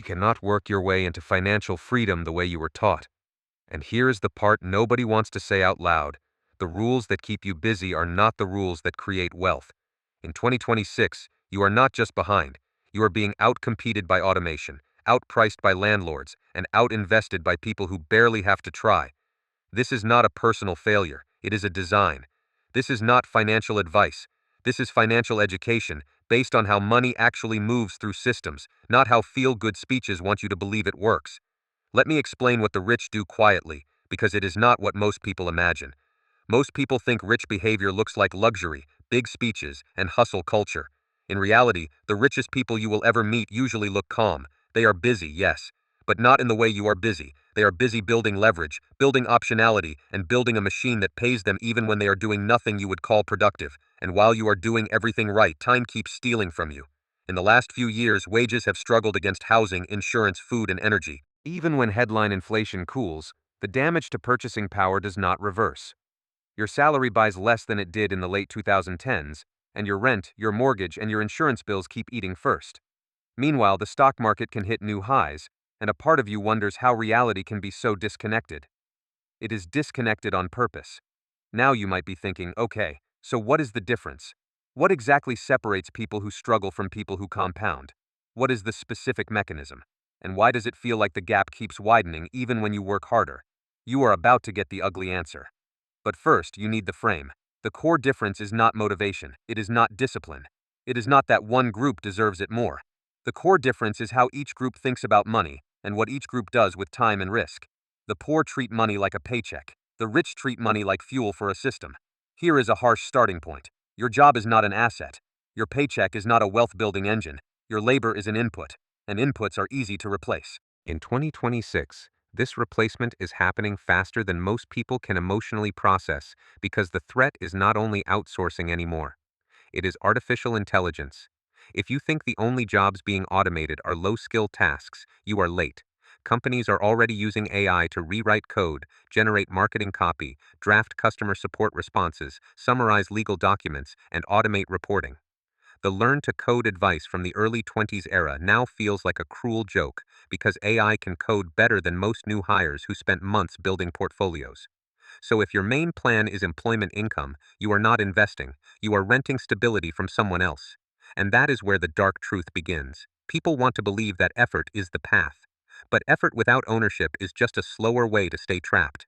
You cannot work your way into financial freedom the way you were taught. And here is the part nobody wants to say out loud. The rules that keep you busy are not the rules that create wealth. In 2026, you are not just behind. You are being outcompeted by automation, outpriced by landlords, and outinvested by people who barely have to try. This is not a personal failure, it is a design. This is not financial advice. This is financial education, based on how money actually moves through systems, not how feel-good speeches want you to believe it works. Let me explain what the rich do quietly, because it is not what most people imagine. Most people think rich behavior looks like luxury, big speeches, and hustle culture. In reality, the richest people you will ever meet usually look calm. They are busy, yes, but not in the way you are busy. They are busy building leverage, building optionality, and building a machine that pays them even when they are doing nothing you would call productive. And while you are doing everything right, time keeps stealing from you. In the last few years, wages have struggled against housing, insurance, food, and energy. Even when headline inflation cools, the damage to purchasing power does not reverse. Your salary buys less than it did in the late 2010s, and your rent, your mortgage, and your insurance bills keep eating first. Meanwhile, the stock market can hit new highs, and a part of you wonders how reality can be so disconnected. It is disconnected on purpose. Now you might be thinking, okay, so what is the difference? What exactly separates people who struggle from people who compound? What is the specific mechanism? And why does it feel like the gap keeps widening even when you work harder? You are about to get the ugly answer. But first, you need the frame. The core difference is not motivation, it is not discipline. It is not that one group deserves it more. The core difference is how each group thinks about money, and what each group does with time and risk. The poor treat money like a paycheck. The rich treat money like fuel for a system. Here is a harsh starting point. Your job is not an asset. Your paycheck is not a wealth-building engine. Your labor is an input, and inputs are easy to replace. In 2026, this replacement is happening faster than most people can emotionally process because the threat is not only outsourcing anymore, it is artificial intelligence. If you think the only jobs being automated are low-skill tasks, you are late. Companies are already using AI to rewrite code, generate marketing copy, draft customer support responses, summarize legal documents, and automate reporting. The learn-to-code advice from the early 20s era now feels like a cruel joke because AI can code better than most new hires who spent months building portfolios. So if your main plan is employment income, you are not investing, you are renting stability from someone else. And that is where the dark truth begins. People want to believe that effort is the path. But effort without ownership is just a slower way to stay trapped.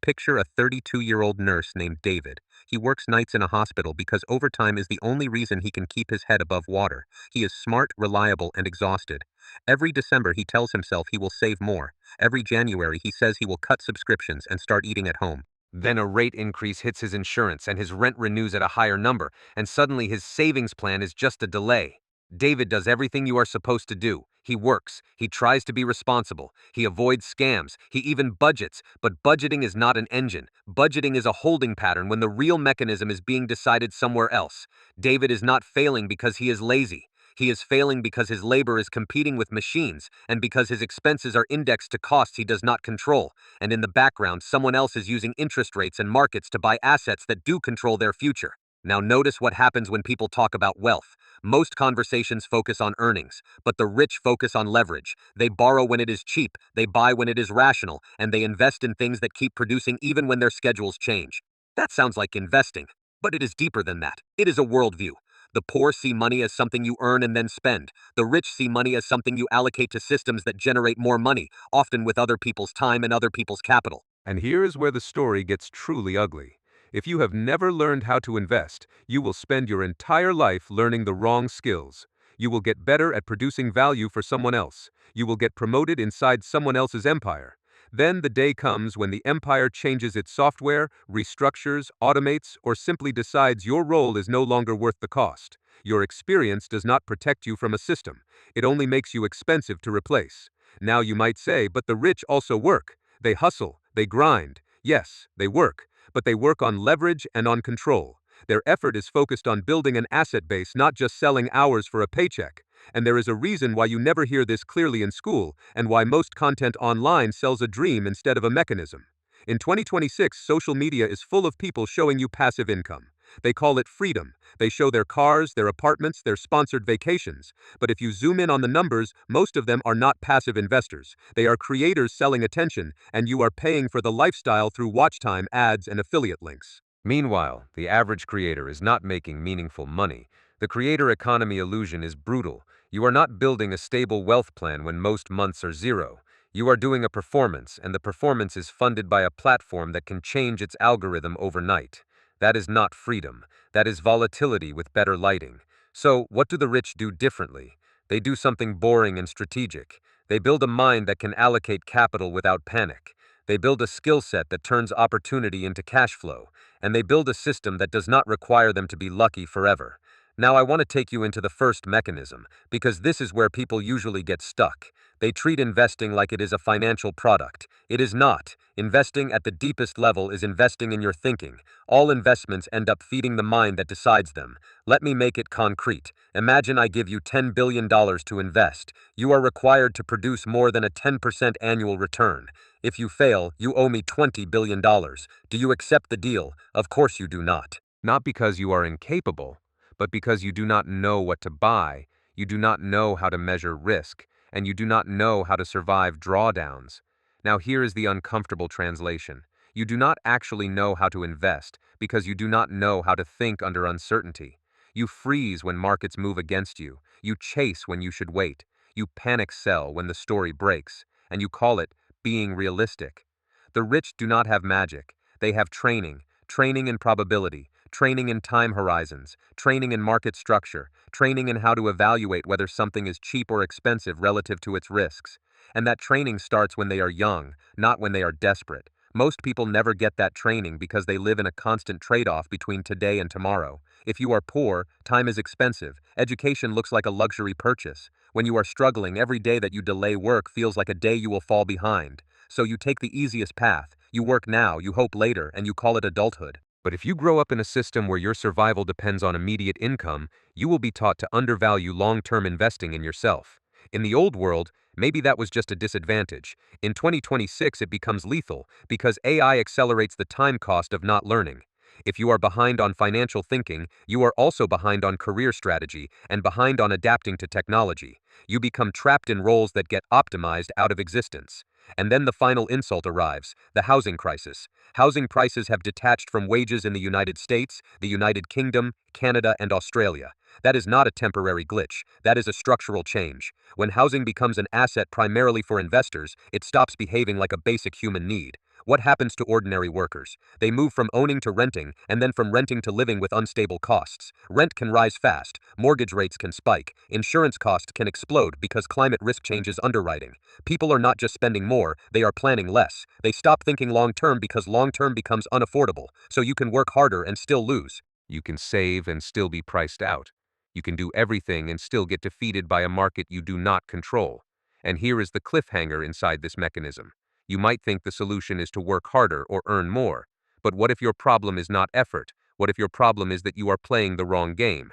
Picture a 32-year-old nurse named David. He works nights in a hospital because overtime is the only reason he can keep his head above water. He is smart, reliable, and exhausted. Every December he tells himself he will save more. Every January he says he will cut subscriptions and start eating at home. Then a rate increase hits his insurance and his rent renews at a higher number, and suddenly his savings plan is just a delay. David does everything you are supposed to do. He works, he tries to be responsible, he avoids scams, he even budgets, but budgeting is not an engine. Budgeting is a holding pattern when the real mechanism is being decided somewhere else. David is not failing because he is lazy. He is failing because his labor is competing with machines, and because his expenses are indexed to costs he does not control, and in the background someone else is using interest rates and markets to buy assets that do control their future. Now notice what happens when people talk about wealth. Most conversations focus on earnings, but the rich focus on leverage. They borrow when it is cheap, they buy when it is rational, and they invest in things that keep producing even when their schedules change. That sounds like investing, but it is deeper than that. It is a worldview. The poor see money as something you earn and then spend. The rich see money as something you allocate to systems that generate more money, often with other people's time and other people's capital. And here is where the story gets truly ugly. If you have never learned how to invest, you will spend your entire life learning the wrong skills. You will get better at producing value for someone else. You will get promoted inside someone else's empire. Then the day comes when the empire changes its software, restructures, automates, or simply decides your role is no longer worth the cost. Your experience does not protect you from a system. It only makes you expensive to replace. Now you might say, but the rich also work. They hustle, they grind. Yes, they work, but they work on leverage and on control. Their effort is focused on building an asset base, not just selling hours for a paycheck. And there is a reason why you never hear this clearly in school, and why most content online sells a dream instead of a mechanism. In 2026, social media is full of people showing you passive income. They call it freedom. They show their cars, their apartments, their sponsored vacations. But if you zoom in on the numbers, most of them are not passive investors. They are creators selling attention, and you are paying for the lifestyle through watch time, ads, and affiliate links. Meanwhile, the average creator is not making meaningful money. The creator economy illusion is brutal. You are not building a stable wealth plan when most months are zero. You are doing a performance, and the performance is funded by a platform that can change its algorithm overnight. That is not freedom. That is volatility with better lighting. So, what do the rich do differently? They do something boring and strategic. They build a mind that can allocate capital without panic. They build a skill set that turns opportunity into cash flow. And they build a system that does not require them to be lucky forever. Now I want to take you into the first mechanism, because this is where people usually get stuck. They treat investing like it is a financial product. It is not. Investing at the deepest level is investing in your thinking. All investments end up feeding the mind that decides them. Let me make it concrete. Imagine I give you $10 billion to invest. You are required to produce more than a 10% annual return. If you fail, you owe me $20 billion. Do you accept the deal? Of course you do not. Not because you are incapable, but because you do not know what to buy, you do not know how to measure risk, and you do not know how to survive drawdowns. Now here is the uncomfortable translation. You do not actually know how to invest because you do not know how to think under uncertainty. You freeze when markets move against you. You chase when you should wait. You panic sell when the story breaks, and you call it being realistic. The rich do not have magic. They have training, training in probability, training in time horizons, training in market structure, training in how to evaluate whether something is cheap or expensive relative to its risks. And that training starts when they are young, not when they are desperate. Most people never get that training because they live in a constant trade-off between today and tomorrow. If you are poor, time is expensive. Education looks like a luxury purchase. When you are struggling, every day that you delay work feels like a day you will fall behind. So you take the easiest path. You work now, you hope later, and you call it adulthood. But if you grow up in a system where your survival depends on immediate income, you will be taught to undervalue long-term investing in yourself. In the old world, maybe that was just a disadvantage. In 2026, it becomes lethal because AI accelerates the time cost of not learning. If you are behind on financial thinking, you are also behind on career strategy and behind on adapting to technology. You become trapped in roles that get optimized out of existence. And then the final insult arrives, the housing crisis. Housing prices have detached from wages in the United States, the United Kingdom, Canada, and Australia. That is not a temporary glitch. That is a structural change. When housing becomes an asset primarily for investors, it stops behaving like a basic human need. What happens to ordinary workers? They move from owning to renting, and then from renting to living with unstable costs. Rent can rise fast, mortgage rates can spike, insurance costs can explode because climate risk changes underwriting. People are not just spending more, they are planning less. They stop thinking long-term because long-term becomes unaffordable, so you can work harder and still lose. You can save and still be priced out. You can do everything and still get defeated by a market you do not control. And here is the cliffhanger inside this mechanism. You might think the solution is to work harder or earn more. But what if your problem is not effort? What if your problem is that you are playing the wrong game?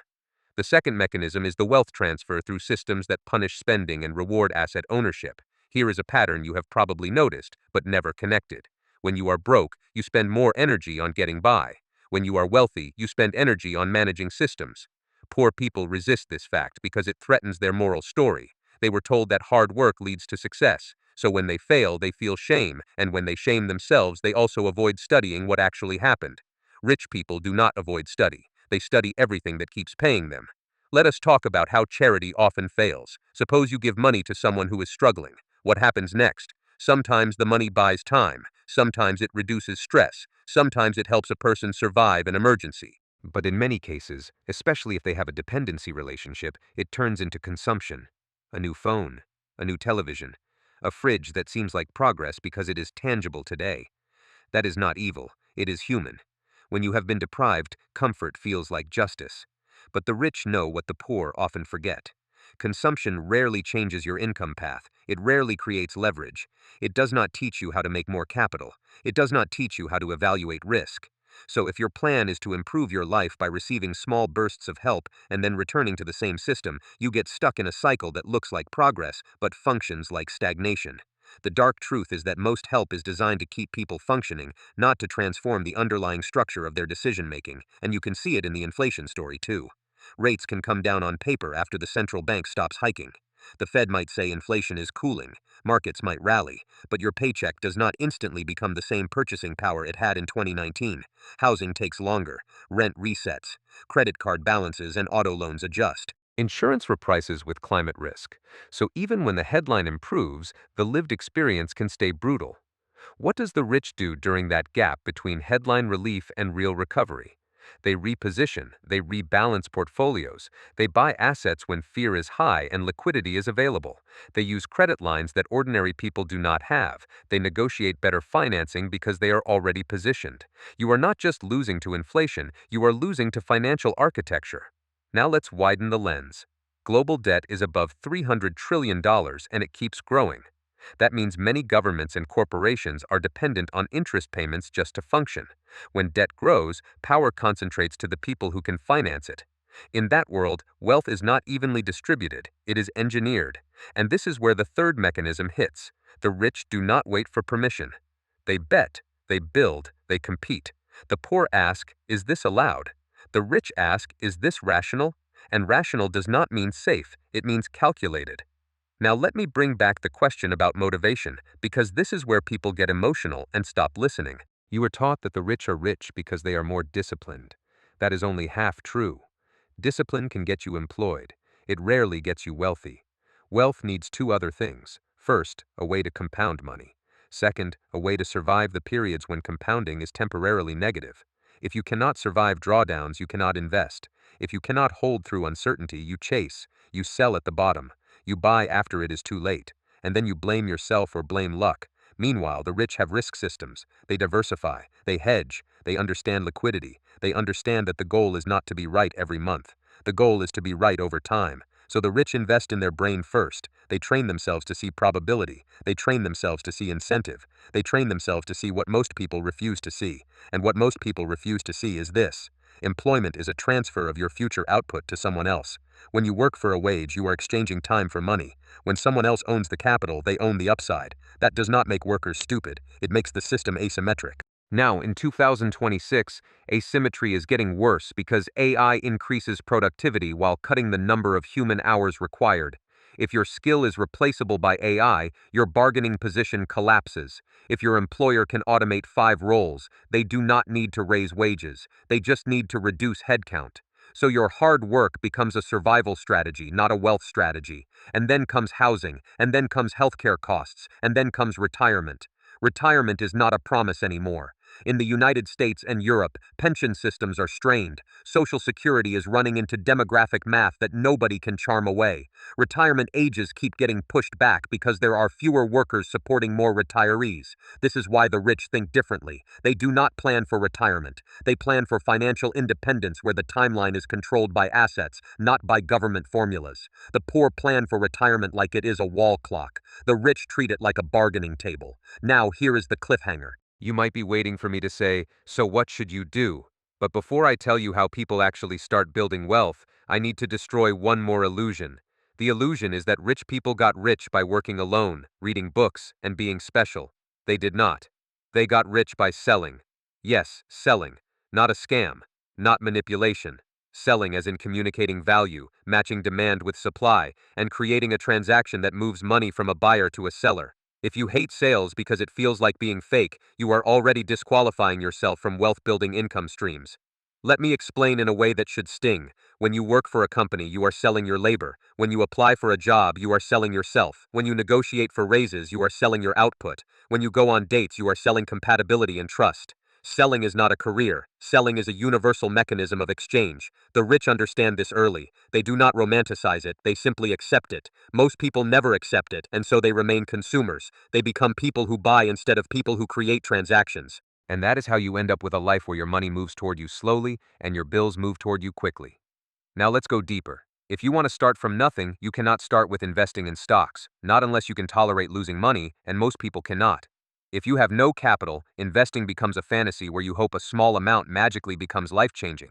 The second mechanism is the wealth transfer through systems that punish spending and reward asset ownership. Here is a pattern you have probably noticed, but never connected. When you are broke, you spend more energy on getting by. When you are wealthy, you spend energy on managing systems. Poor people resist this fact because it threatens their moral story. They were told that hard work leads to success. So when they fail, they feel shame, and when they shame themselves, they also avoid studying what actually happened. Rich people do not avoid study. They study everything that keeps paying them. Let us talk about how charity often fails. Suppose you give money to someone who is struggling. What happens next? Sometimes the money buys time. Sometimes it reduces stress. Sometimes it helps a person survive an emergency. But in many cases, especially if they have a dependency relationship, it turns into consumption. A new phone, a new television, a fridge that seems like progress because it is tangible today. That is not evil, it is human. When you have been deprived, comfort feels like justice. But the rich know what the poor often forget. Consumption rarely changes your income path. It rarely creates leverage. It does not teach you how to make more capital. It does not teach you how to evaluate risk. So if your plan is to improve your life by receiving small bursts of help and then returning to the same system, you get stuck in a cycle that looks like progress but functions like stagnation. The dark truth is that most help is designed to keep people functioning, not to transform the underlying structure of their decision-making, and you can see it in the inflation story too. Rates can come down on paper after the central bank stops hiking. The Fed might say inflation is cooling, markets might rally, but your paycheck does not instantly become the same purchasing power it had in 2019. Housing takes longer, rent resets, credit card balances and auto loans adjust. Insurance reprices with climate risk, so even when the headline improves, the lived experience can stay brutal. What does the rich do during that gap between headline relief and real recovery? They reposition, they rebalance portfolios, they buy assets when fear is high and liquidity is available. They use credit lines that ordinary people do not have. They negotiate better financing because they are already positioned. You are not just losing to inflation, you are losing to financial architecture. Now let's widen the lens. Global debt is above $300 trillion and it keeps growing. That means many governments and corporations are dependent on interest payments just to function. When debt grows, power concentrates to the people who can finance it. In that world, wealth is not evenly distributed, it is engineered. And this is where the third mechanism hits. The rich do not wait for permission. They bet, they build, they compete. The poor ask, is this allowed? The rich ask, is this rational? And rational does not mean safe, it means calculated. Now let me bring back the question about motivation, because this is where people get emotional and stop listening. You are taught that the rich are rich because they are more disciplined. That is only half true. Discipline can get you employed. It rarely gets you wealthy. Wealth needs two other things. First, a way to compound money. Second, a way to survive the periods when compounding is temporarily negative. If you cannot survive drawdowns, you cannot invest. If you cannot hold through uncertainty, you chase. You sell at the bottom. You buy after it is too late, and then you blame yourself or blame luck. Meanwhile, the rich have risk systems. They diversify, they hedge, they understand liquidity, they understand that the goal is not to be right every month. The goal is to be right over time. So the rich invest in their brain first. They train themselves to see probability. They train themselves to see incentive. They train themselves to see what most people refuse to see. And what most people refuse to see is this. Employment is a transfer of your future output to someone else. When you work for a wage, you are exchanging time for money. When someone else owns the capital, they own the upside. That does not make workers stupid. It makes the system asymmetric. Now, in 2026, asymmetry is getting worse because AI increases productivity while cutting the number of human hours required. If your skill is replaceable by AI, your bargaining position collapses. If your employer can automate 5 roles, they do not need to raise wages. They just need to reduce headcount. So your hard work becomes a survival strategy, not a wealth strategy. And then comes housing, and then comes healthcare costs, and then comes retirement. Retirement is not a promise anymore. In the United States and Europe, pension systems are strained. Social Security is running into demographic math that nobody can charm away. Retirement ages keep getting pushed back because there are fewer workers supporting more retirees. This is why the rich think differently. They do not plan for retirement. They plan for financial independence where the timeline is controlled by assets, not by government formulas. The poor plan for retirement like it is a wall clock. The rich treat it like a bargaining table. Now here is the cliffhanger. You might be waiting for me to say, so what should you do? But before I tell you how people actually start building wealth, I need to destroy one more illusion. The illusion is that rich people got rich by working alone, reading books, and being special. They did not. They got rich by selling. Yes, selling. Not a scam. Not manipulation. Selling as in communicating value, matching demand with supply, and creating a transaction that moves money from a buyer to a seller. If you hate sales because it feels like being fake, you are already disqualifying yourself from wealth-building income streams. Let me explain in a way that should sting. When you work for a company, you are selling your labor. When you apply for a job, you are selling yourself. When you negotiate for raises, you are selling your output. When you go on dates, you are selling compatibility and trust. Selling is not a career. Selling is a universal mechanism of exchange. The rich understand this early. They do not romanticize it, they simply accept it. Most people never accept it, and so they remain consumers. They become people who buy instead of people who create transactions. And that is how you end up with a life where your money moves toward you slowly and your bills move toward you quickly. Now let's go deeper. If you want to start from nothing, you cannot start with investing in stocks, not unless you can tolerate losing money, and most people cannot. If you have no capital, investing becomes a fantasy where you hope a small amount magically becomes life-changing.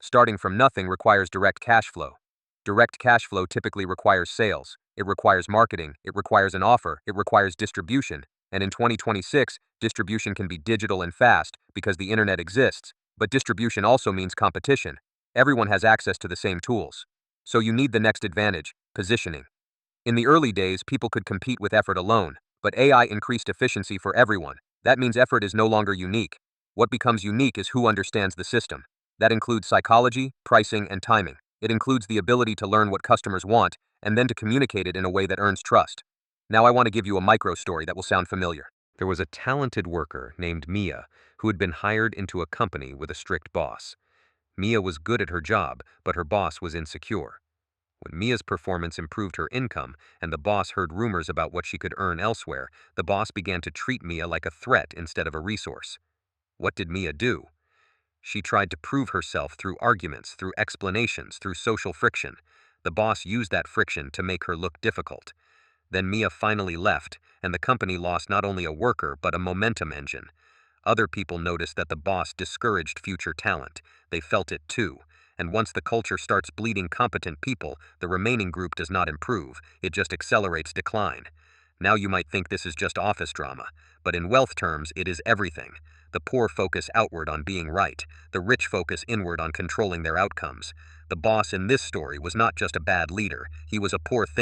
Starting from nothing requires direct cash flow. Direct cash flow typically requires sales. It requires marketing, it requires an offer, it requires distribution. And in 2026, distribution can be digital and fast because the internet exists, but distribution also means competition. Everyone has access to the same tools. So you need the next advantage, positioning. In the early days, people could compete with effort alone, but AI increased efficiency for everyone. That means effort is no longer unique. What becomes unique is who understands the system. That includes psychology, pricing, and timing. It includes the ability to learn what customers want and then to communicate it in a way that earns trust. Now I want to give you a micro story that will sound familiar. There was a talented worker named Mia who had been hired into a company with a strict boss. Mia was good at her job, but her boss was insecure. When Mia's performance improved her income and the boss heard rumors about what she could earn elsewhere, the boss began to treat Mia like a threat instead of a resource. What did Mia do? She tried to prove herself through arguments, through explanations, through social friction. The boss used that friction to make her look difficult. Then Mia finally left, and the company lost not only a worker but a momentum engine. Other people noticed that the boss discouraged future talent. They felt it too. And once the culture starts bleeding competent people, the remaining group does not improve, it just accelerates decline. Now you might think this is just office drama, but in wealth terms, it is everything. The poor focus outward on being right, the rich focus inward on controlling their outcomes. The boss in this story was not just a bad leader, he was a poor